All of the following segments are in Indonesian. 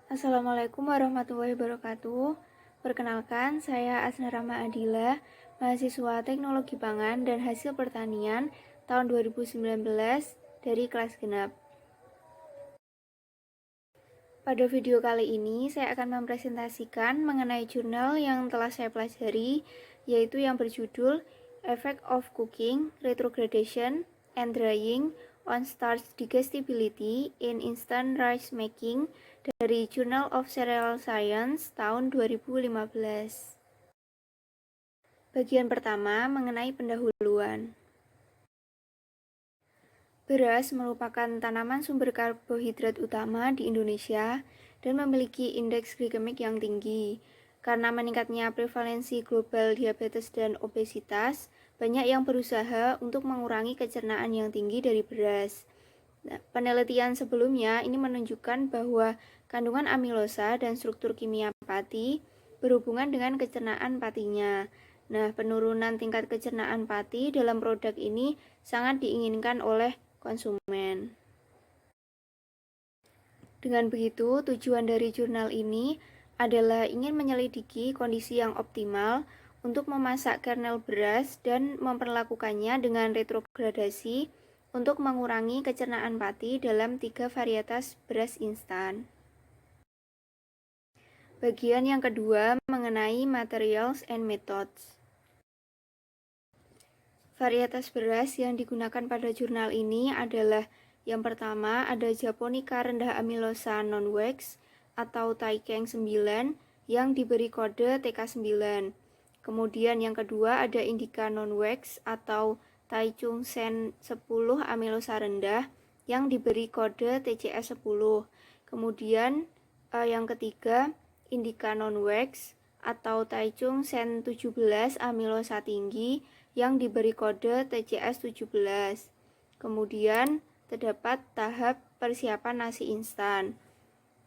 Assalamualaikum warahmatullahi wabarakatuh. Perkenalkan, saya Asna Rahma Adila, mahasiswa Teknologi Pangan dan Hasil Pertanian tahun 2019 dari kelas genap. Pada video kali ini, saya akan mempresentasikan mengenai jurnal yang telah saya pelajari, yaitu yang berjudul Effect of Cooking, Retrogradation, and Drying on Starch Digestibility in Instant Rice Making dari Journal of Cereal Science tahun 2015. Bagian pertama mengenai pendahuluan. Beras merupakan tanaman sumber karbohidrat utama di Indonesia dan memiliki indeks glikemik yang tinggi. Karena meningkatnya prevalensi global diabetes dan obesitas, banyak yang berusaha untuk mengurangi kecernaan yang tinggi dari beras. Nah, penelitian sebelumnya ini menunjukkan bahwa kandungan amilosa dan struktur kimia pati berhubungan dengan kecernaan patinya. Nah, penurunan tingkat kecernaan pati dalam produk ini sangat diinginkan oleh konsumen. Dengan begitu, tujuan dari jurnal ini adalah ingin menyelidiki kondisi yang optimal untuk memasak kernel beras dan memperlakukannya dengan retrogradasi untuk mengurangi kecernaan pati dalam 3 varietas beras instan. Bagian yang kedua mengenai materials and methods. Varietas beras yang digunakan pada jurnal ini adalah yang pertama ada Japonica rendah amilosa non-wax atau Taikeng 9 yang diberi kode TK9. Kemudian yang kedua ada Indica non-wax atau Taichung Sen 10 amilosa rendah yang diberi kode TCS10. Kemudian yang ketiga Indica non-wax atau Taichung Sen 17 amilosa tinggi yang diberi kode TCS17. Kemudian terdapat tahap persiapan nasi instan.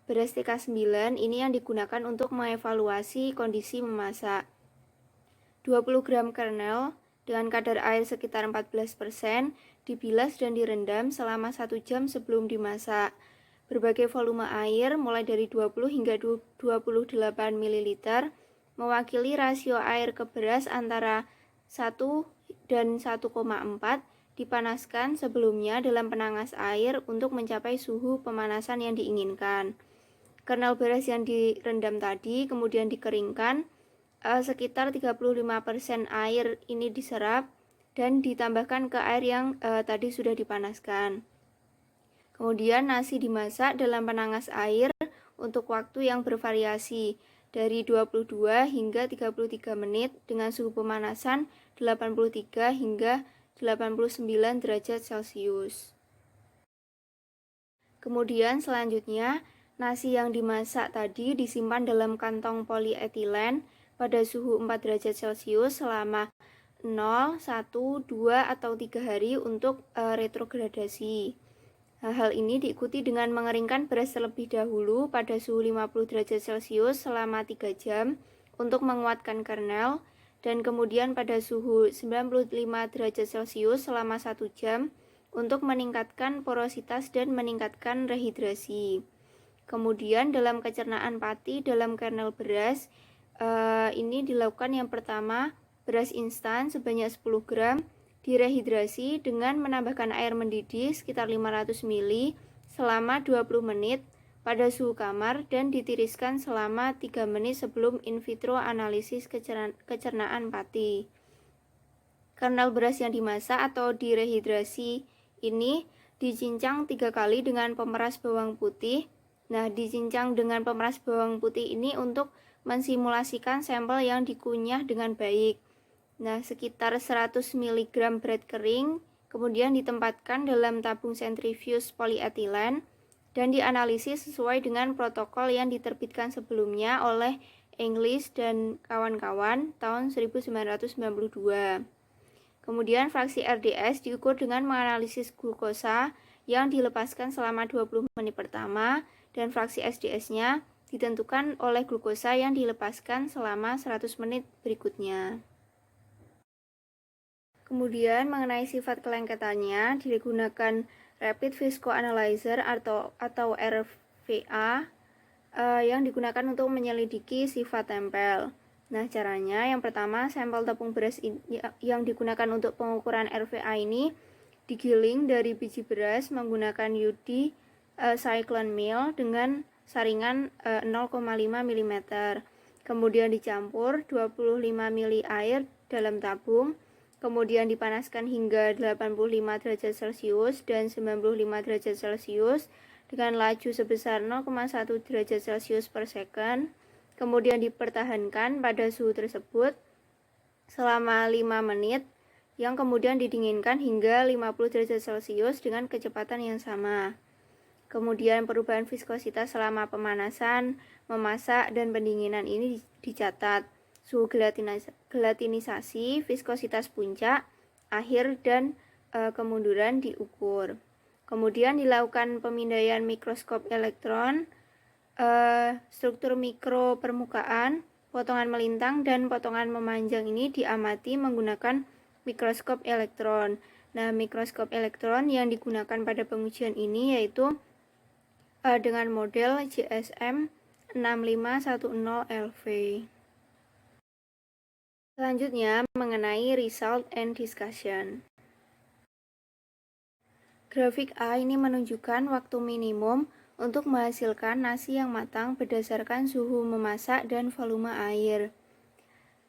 Beras TK9 ini yang digunakan untuk mengevaluasi kondisi memasak. 20 gram kernel dengan kadar air sekitar 14% dibilas dan direndam selama 1 jam sebelum dimasak. Berbagai volume air mulai dari 20 hingga 28 ml mewakili rasio air ke beras antara 1 dan 1,4 dipanaskan sebelumnya dalam penangas air untuk mencapai suhu pemanasan yang diinginkan. Kernel beras yang direndam tadi kemudian dikeringkan, sekitar 35% air ini diserap dan ditambahkan ke air yang tadi sudah dipanaskan. Kemudian nasi dimasak dalam penangas air untuk waktu yang bervariasi dari 22 hingga 33 menit dengan suhu pemanasan 83 hingga 89 derajat Celcius. Kemudian selanjutnya, nasi yang dimasak tadi disimpan dalam kantong polietilen pada suhu 4 derajat Celcius selama 0, 1, 2, atau 3 hari untuk retrogradasi. Hal ini diikuti dengan mengeringkan beras terlebih dahulu pada suhu 50 derajat Celcius selama 3 jam untuk menguatkan kernel dan kemudian pada suhu 95 derajat Celcius selama 1 jam untuk meningkatkan porositas dan meningkatkan rehidrasi. Kemudian dalam kecernaan pati dalam kernel beras ini dilakukan yang pertama beras instan sebanyak 10 gram direhidrasi dengan menambahkan air mendidih sekitar 500 ml selama 20 menit pada suhu kamar dan ditiriskan selama 3 menit sebelum in vitro analisis kecernaan pati. Kernel beras yang dimasak atau direhidrasi ini dicincang 3 kali dengan pemeras bawang putih. Nah, dicincang dengan pemeras bawang putih ini untuk mensimulasikan sampel yang dikunyah dengan baik. Nah, sekitar 100 mg berat kering kemudian ditempatkan dalam tabung sentrifuge polietilen dan dianalisis sesuai dengan protokol yang diterbitkan sebelumnya oleh English dan kawan-kawan tahun 1992. Kemudian fraksi RDS diukur dengan menganalisis glukosa yang dilepaskan selama 20 menit pertama dan fraksi SDS-nya ditentukan oleh glukosa yang dilepaskan selama 100 menit berikutnya. Kemudian mengenai sifat kelengketannya digunakan Rapid Viscoanalyzer atau RVA yang digunakan untuk menyelidiki sifat tempel. Nah, caranya yang pertama, sampel tepung beras yang digunakan untuk pengukuran RVA ini digiling dari biji beras menggunakan UD cyclone mill dengan saringan 0,5 mm. Kemudian dicampur 25 ml air dalam tabung, kemudian dipanaskan hingga 85 derajat Celcius dan 95 derajat Celcius dengan laju sebesar 0,1 derajat Celcius per second. Kemudian dipertahankan pada suhu tersebut selama 5 menit, yang kemudian didinginkan hingga 50 derajat Celcius dengan kecepatan yang sama. Kemudian perubahan viskositas selama pemanasan, memasak, dan pendinginan ini dicatat. Suhu gelatinisasi, viskositas puncak, akhir, dan kemunduran diukur. Kemudian dilakukan pemindaian mikroskop elektron, struktur mikro permukaan, potongan melintang, dan potongan memanjang ini diamati menggunakan mikroskop elektron. Nah, mikroskop elektron yang digunakan pada pengujian ini yaitu dengan model GSM 6510LV. Selanjutnya, mengenai result and discussion. Grafik A ini menunjukkan waktu minimum untuk menghasilkan nasi yang matang berdasarkan suhu memasak dan volume air.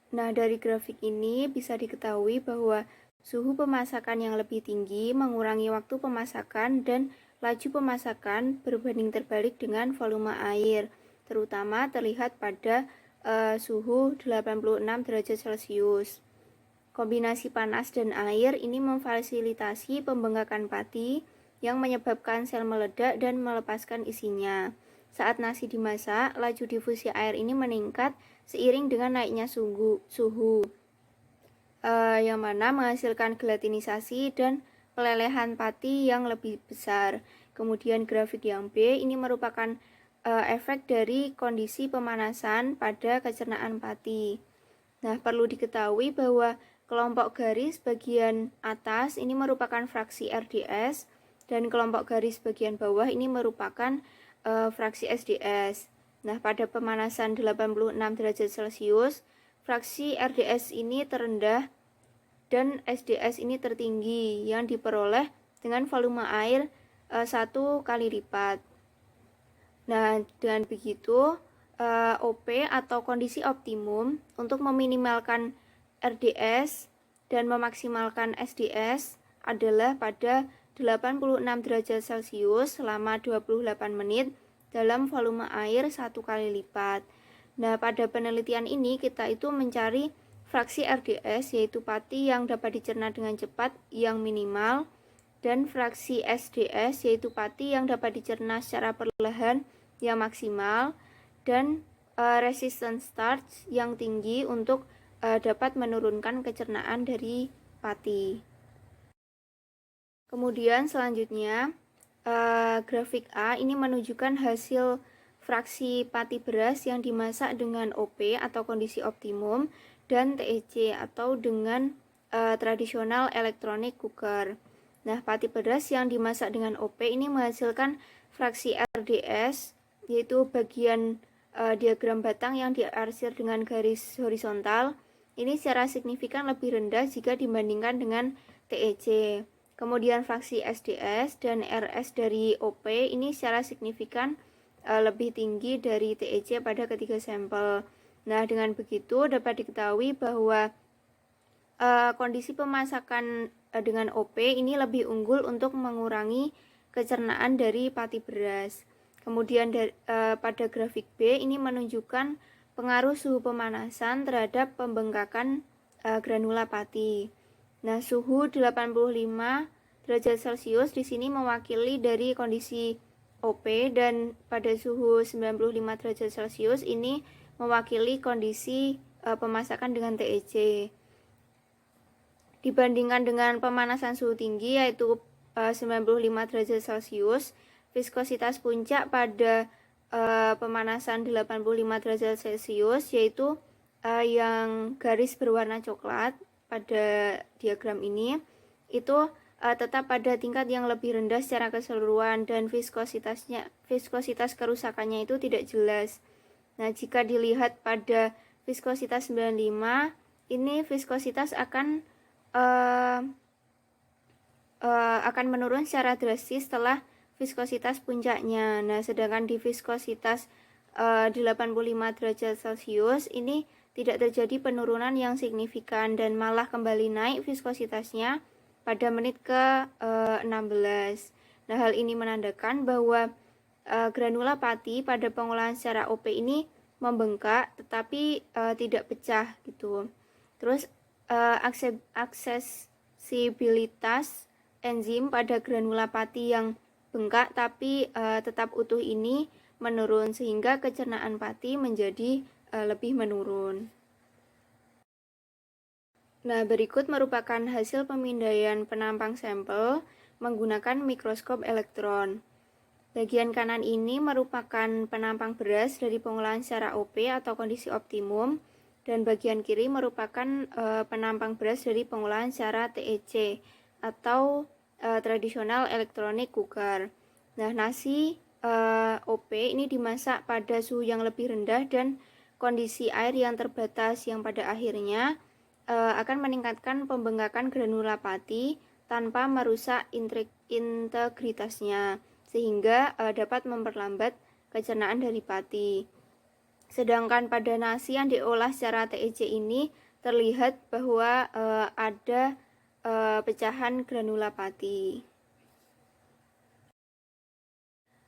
Nah, dari grafik ini bisa diketahui bahwa suhu pemasakan yang lebih tinggi mengurangi waktu pemasakan dan laju pemasakan berbanding terbalik dengan volume air, terutama terlihat pada suhu 86 derajat Celcius. Kombinasi panas dan air ini memfasilitasi pembengkakan pati yang menyebabkan sel meledak dan melepaskan isinya. Saat nasi dimasak, laju difusi air ini meningkat seiring dengan naiknya suhu, yang mana menghasilkan gelatinisasi dan pelelehan pati yang lebih besar. Kemudian grafik yang B ini merupakan efek dari kondisi pemanasan pada kecernaan pati. Nah, perlu diketahui bahwa kelompok garis bagian atas ini merupakan fraksi RDS dan kelompok garis bagian bawah ini merupakan fraksi SDS. Nah, pada pemanasan 86 derajat Celcius, fraksi RDS ini terendah dan SDS ini tertinggi yang diperoleh dengan volume air 1 kali lipat. Nah, dengan begitu OP atau kondisi optimum untuk meminimalkan RDS dan memaksimalkan SDS adalah pada 86 derajat Celcius selama 28 menit dalam volume air 1 kali lipat. Nah, pada penelitian ini kita itu mencari fraksi RDS yaitu pati yang dapat dicerna dengan cepat yang minimal, dan fraksi SDS yaitu pati yang dapat dicerna secara perlahan yang maksimal, dan resistance starch yang tinggi untuk dapat menurunkan kecernaan dari pati. Kemudian selanjutnya grafik A ini menunjukkan hasil fraksi pati beras yang dimasak dengan OP atau kondisi optimum dan TEC atau dengan tradisional electronic cooker. Nah, pati beras yang dimasak dengan OP ini menghasilkan fraksi RDS yaitu bagian diagram batang yang diarsir dengan garis horizontal ini secara signifikan lebih rendah jika dibandingkan dengan TEC. Kemudian fraksi SDS dan RS dari OP ini secara signifikan lebih tinggi dari TEC pada ketiga sampel. Nah, dengan begitu dapat diketahui bahwa kondisi pemasakan dengan OP ini lebih unggul untuk mengurangi kecernaan dari pati beras. Kemudian pada grafik B ini menunjukkan pengaruh suhu pemanasan terhadap pembengkakan granula pati. Nah, suhu 85 derajat Celcius di sini mewakili dari kondisi OP, dan pada suhu 95 derajat Celcius ini mewakili kondisi pemasakan dengan TEC. Dibandingkan dengan pemanasan suhu tinggi yaitu 95 derajat Celcius, viskositas puncak pada pemanasan 85 derajat Celcius yaitu yang garis berwarna coklat pada diagram ini itu tetap pada tingkat yang lebih rendah secara keseluruhan dan viskositas kerusakannya itu tidak jelas. Nah, jika dilihat pada viskositas 95, ini viskositas akan menurun secara drastis setelah viskositas puncaknya. Nah, sedangkan di viskositas 85 derajat Celcius ini tidak terjadi penurunan yang signifikan dan malah kembali naik viskositasnya pada menit ke 16. Nah, hal ini menandakan bahwa granula pati pada pengolahan secara OP ini membengkak tetapi tidak pecah gitu. Terus aksesibilitas enzim pada granula pati yang bengkak tapi tetap utuh ini menurun sehingga kecernaan pati menjadi lebih menurun. Nah, berikut merupakan hasil pemindaian penampang sampel menggunakan mikroskop elektron. Bagian kanan ini merupakan penampang beras dari pengolahan secara OP atau kondisi optimum, dan bagian kiri merupakan penampang beras dari pengolahan secara TEC atau tradisional electronic cooker. Nah, nasi OP ini dimasak pada suhu yang lebih rendah dan kondisi air yang terbatas yang pada akhirnya akan meningkatkan pembengkakan granula pati tanpa merusak integritasnya, sehingga dapat memperlambat kecernaan dari pati. Sedangkan pada nasi yang diolah secara TEC ini terlihat bahwa ada pecahan granula pati.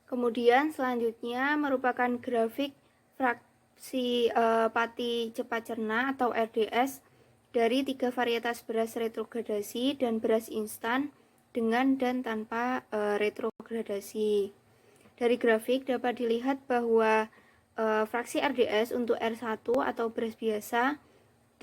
Kemudian selanjutnya merupakan grafik fraksi pati cepat cerna atau RDS dari 3 varietas beras retrogradasi dan beras instan dengan dan tanpa retrogradasi. Dari grafik dapat dilihat bahwa fraksi RDS untuk R1 atau beras biasa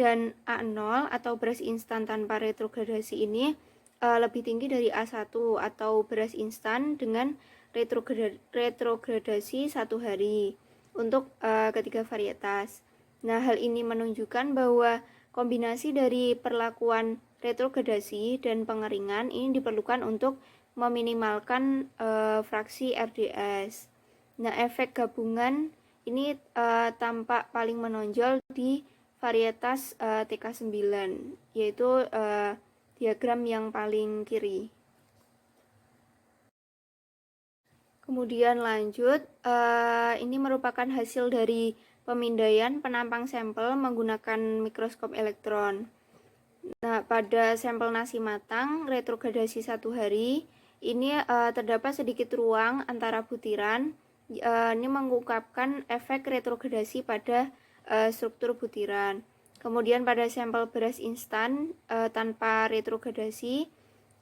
dan A0 atau beras instan tanpa retrogradasi ini lebih tinggi dari A1 atau beras instan dengan retrogradasi 1 hari untuk ketiga varietas. Nah, hal ini menunjukkan bahwa kombinasi dari perlakuan retrogradasi dan pengeringan ini diperlukan untuk meminimalkan fraksi RDS. Nah, efek gabungan ini tampak paling menonjol di varietas TK9, yaitu diagram yang paling kiri. Kemudian lanjut, ini merupakan hasil dari pemindaian penampang sampel menggunakan mikroskop elektron. Nah, pada sampel nasi matang retrogradasi 1 hari, ini terdapat sedikit ruang antara butiran. Ini mengungkapkan efek retrogradasi pada struktur butiran. Kemudian pada sampel beras instan tanpa retrogradasi,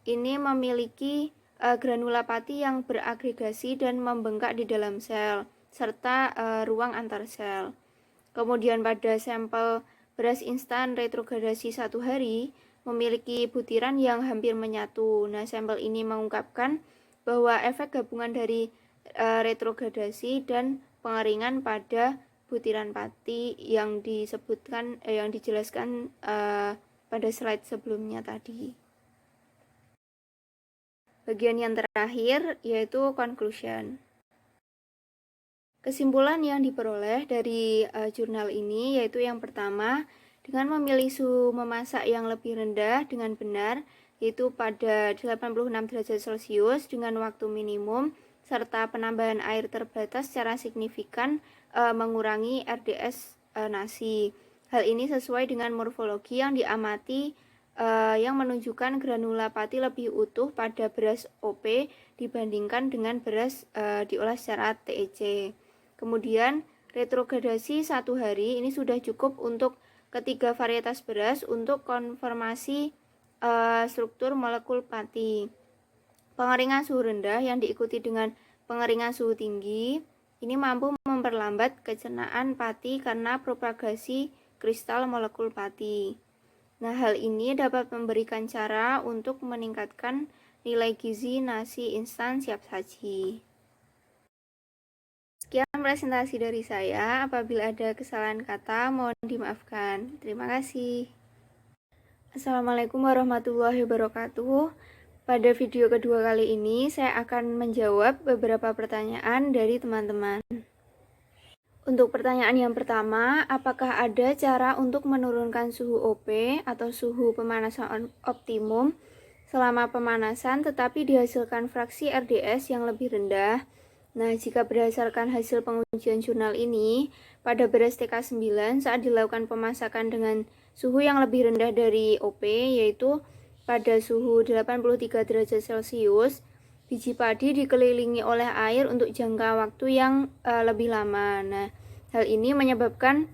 ini memiliki granula pati yang beragregasi dan membengkak di dalam sel, serta ruang antar sel. Kemudian pada sampel beras instan retrogradasi 1 hari, memiliki butiran yang hampir menyatu. Nah, sampel ini mengungkapkan bahwa efek gabungan dari retrogradasi dan pengeringan pada butiran pati yang dijelaskan pada slide sebelumnya tadi. Bagian yang terakhir yaitu conclusion. Kesimpulan yang diperoleh dari jurnal ini yaitu yang pertama, dengan memilih suhu memasak yang lebih rendah dengan benar, yaitu pada 86 derajat Celcius dengan waktu minimum, serta penambahan air terbatas secara signifikan mengurangi RDS nasi. Hal ini sesuai dengan morfologi yang diamati yang menunjukkan granula pati lebih utuh pada beras OP dibandingkan dengan beras diolah secara TEC. Kemudian retrogradasi 1 hari ini sudah cukup untuk ketiga varietas beras untuk konfirmasi struktur molekul pati. Pengeringan suhu rendah yang diikuti dengan pengeringan suhu tinggi ini mampu memperlambat kecernaan pati karena propagasi kristal molekul pati. Nah, hal ini dapat memberikan cara untuk meningkatkan nilai gizi nasi instan siap saji. Sekian presentasi dari saya. Apabila ada kesalahan kata, mohon dimaafkan. Terima kasih. Assalamualaikum warahmatullahi wabarakatuh. Pada video kedua kali ini, saya akan menjawab beberapa pertanyaan dari teman-teman. Untuk pertanyaan yang pertama, apakah ada cara untuk menurunkan suhu OP atau suhu pemanasan optimum selama pemanasan tetapi dihasilkan fraksi RDS yang lebih rendah? Nah, jika berdasarkan hasil pengujian jurnal ini, pada beras TK9 saat dilakukan pemasakan dengan suhu yang lebih rendah dari OP, yaitu pada suhu 83 derajat Celcius, biji padi dikelilingi oleh air untuk jangka waktu yang lebih lama. Nah, hal ini menyebabkan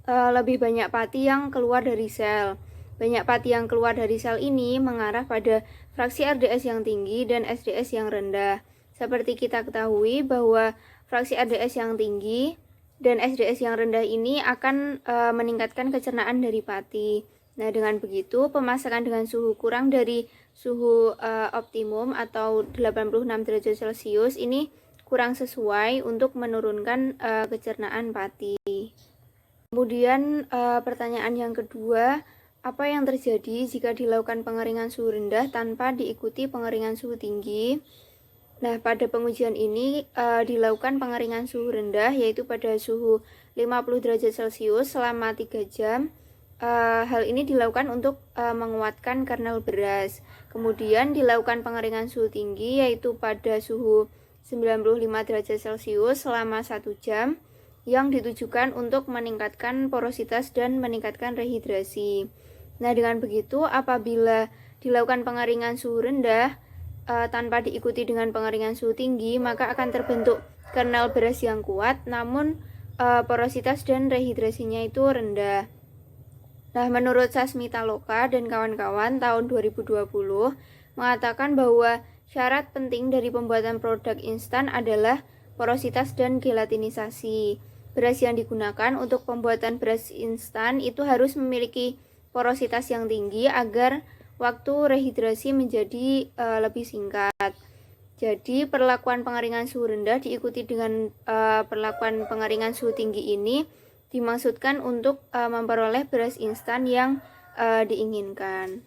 lebih banyak pati yang keluar dari sel. Banyak pati yang keluar dari sel ini mengarah pada fraksi RDS yang tinggi dan SDS yang rendah. Seperti kita ketahui bahwa fraksi RDS yang tinggi dan SDS yang rendah ini akan meningkatkan kecernaan dari pati. Nah, dengan begitu pemasakan dengan suhu kurang dari suhu optimum atau 86 derajat Celcius ini kurang sesuai untuk menurunkan kecernaan pati. Kemudian pertanyaan yang kedua, apa yang terjadi jika dilakukan pengeringan suhu rendah tanpa diikuti pengeringan suhu tinggi? Nah, pada pengujian ini dilakukan pengeringan suhu rendah, yaitu pada suhu 50 derajat Celcius selama 3 jam. Hal ini dilakukan untuk menguatkan kernel beras. Kemudian dilakukan pengeringan suhu tinggi, yaitu pada suhu 95 derajat Celcius selama 1 jam, yang ditujukan untuk meningkatkan porositas dan meningkatkan rehidrasi. Nah, dengan begitu apabila dilakukan pengeringan suhu rendah tanpa diikuti dengan pengeringan suhu tinggi, maka akan terbentuk kernel beras yang kuat, namun porositas dan rehidrasinya itu rendah. Nah, menurut Sasmita Loka dan kawan-kawan tahun 2020 mengatakan bahwa syarat penting dari pembuatan produk instan adalah porositas dan gelatinisasi. Beras yang digunakan untuk pembuatan beras instan itu harus memiliki porositas yang tinggi agar waktu rehidrasi menjadi lebih singkat. Jadi, perlakuan pengeringan suhu rendah diikuti dengan perlakuan pengeringan suhu tinggi ini dimaksudkan untuk memperoleh beras instan yang diinginkan.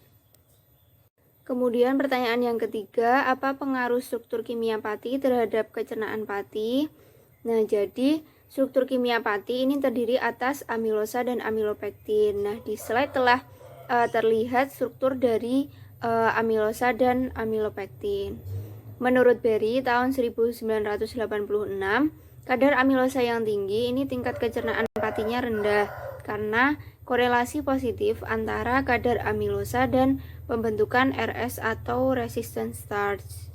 Kemudian pertanyaan yang ketiga, apa pengaruh struktur kimia pati terhadap kecernaan pati? Nah, jadi struktur kimia pati ini terdiri atas amilosa dan amilopektin. Nah, di slide telah terlihat struktur dari amilosa dan amilopektin. Menurut Berry tahun 1986, kadar amilosa yang tinggi ini tingkat kecernaan patinya rendah karena korelasi positif antara kadar amilosa dan pembentukan RS atau resistant starch.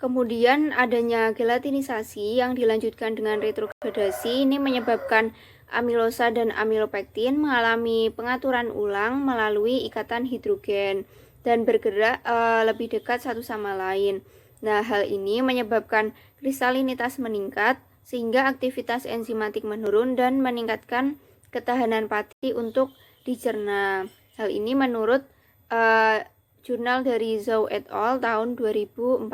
Kemudian adanya gelatinisasi yang dilanjutkan dengan retrogradasi ini menyebabkan amilosa dan amilopektin mengalami pengaturan ulang melalui ikatan hidrogen dan bergerak lebih dekat satu sama lain. Nah, hal ini menyebabkan kristalinitas meningkat sehingga aktivitas enzimatik menurun dan meningkatkan ketahanan pati untuk dicerna. Hal ini menurut jurnal dari Zhou et al. Tahun 2014.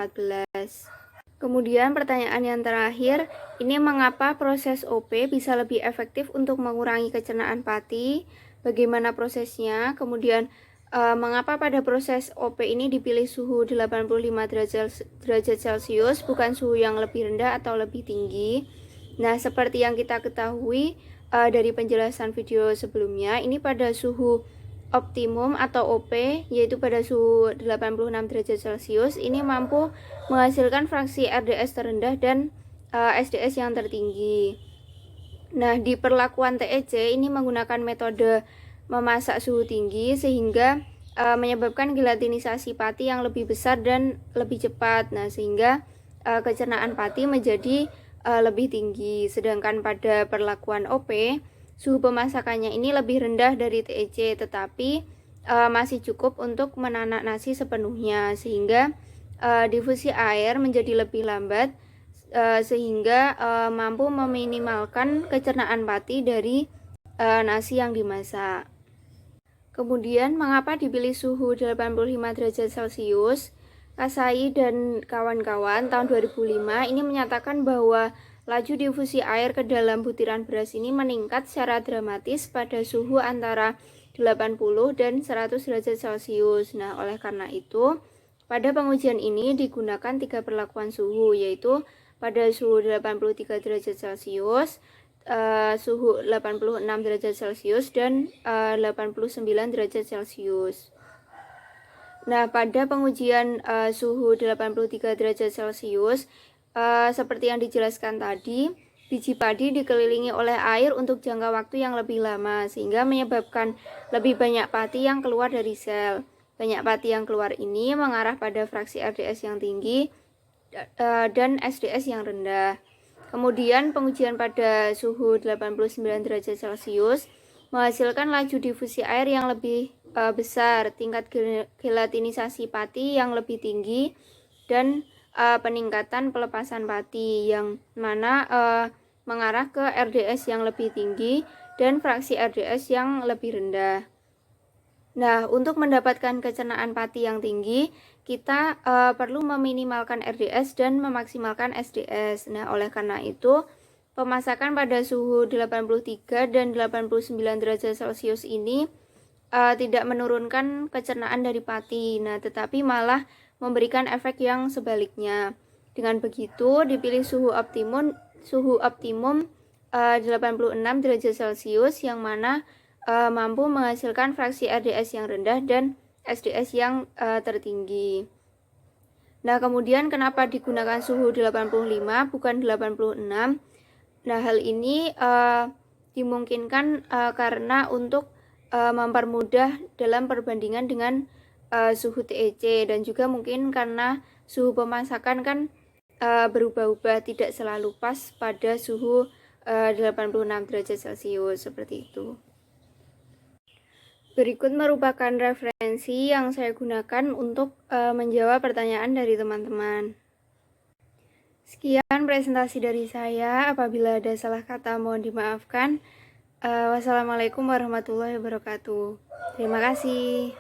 Kemudian pertanyaan yang terakhir, ini mengapa proses OP bisa lebih efektif untuk mengurangi kecernaan pati? Bagaimana prosesnya? Kemudian mengapa pada proses OP ini dipilih suhu 85 derajat Celcius bukan suhu yang lebih rendah atau lebih tinggi? Nah, seperti yang kita ketahui dari penjelasan video sebelumnya, ini pada suhu optimum atau OP, yaitu pada suhu 86 derajat Celcius, ini mampu menghasilkan fraksi RDS terendah dan SDS yang tertinggi. Nah, di perlakuan TEC ini menggunakan metode memasak suhu tinggi sehingga menyebabkan gelatinisasi pati yang lebih besar dan lebih cepat. Nah, sehingga kecernaan pati menjadi lebih tinggi. Sedangkan pada perlakuan OP, suhu pemasakannya ini lebih rendah dari TEC, tetapi masih cukup untuk menanak nasi sepenuhnya, sehingga difusi air menjadi lebih lambat, sehingga mampu meminimalkan kecernaan pati dari nasi yang dimasak. Kemudian, mengapa dipilih suhu 85 derajat Celcius? Kasai dan kawan-kawan tahun 2005 ini menyatakan bahwa laju difusi air ke dalam butiran beras ini meningkat secara dramatis pada suhu antara 80 dan 100 derajat Celcius. Nah, oleh karena itu, Pada pengujian ini digunakan 3 perlakuan suhu, yaitu pada suhu 83 derajat Celcius, suhu 86 derajat Celcius, dan 89 derajat Celcius. Nah, pada pengujian suhu 83 derajat Celcius, seperti yang dijelaskan tadi, biji padi dikelilingi oleh air untuk jangka waktu yang lebih lama, sehingga menyebabkan lebih banyak pati yang keluar dari sel. Banyak pati yang keluar ini mengarah pada fraksi RDS yang tinggi dan SDS yang rendah. Kemudian pengujian pada suhu 89 derajat Celcius menghasilkan laju difusi air yang lebih besar, tingkat gelatinisasi pati yang lebih tinggi, dan peningkatan pelepasan pati yang mana mengarah ke RDS yang lebih tinggi dan fraksi RDS yang lebih rendah. Nah, untuk mendapatkan kecernaan pati yang tinggi, kita perlu meminimalkan RDS dan memaksimalkan SDS. Nah, oleh karena itu, pemasakan pada suhu 83 dan 89 derajat Celcius ini tidak menurunkan kecernaan dari pati, nah, tetapi malah memberikan efek yang sebaliknya. Dengan begitu, dipilih suhu optimum 86 derajat Celcius yang mana mampu menghasilkan fraksi RDS yang rendah dan SDS yang tertinggi. Nah, kemudian kenapa digunakan suhu 85 bukan 86? Nah, hal ini dimungkinkan karena untuk mempermudah dalam perbandingan dengan suhu TEC, dan juga mungkin karena suhu pemasakan kan berubah-ubah, tidak selalu pas pada suhu 86 derajat Celcius seperti itu. Berikut merupakan referensi yang saya gunakan untuk menjawab pertanyaan dari teman-teman. Sekian presentasi dari saya. Apabila ada salah kata mohon dimaafkan. Wassalamualaikum warahmatullahi wabarakatuh. Terima kasih.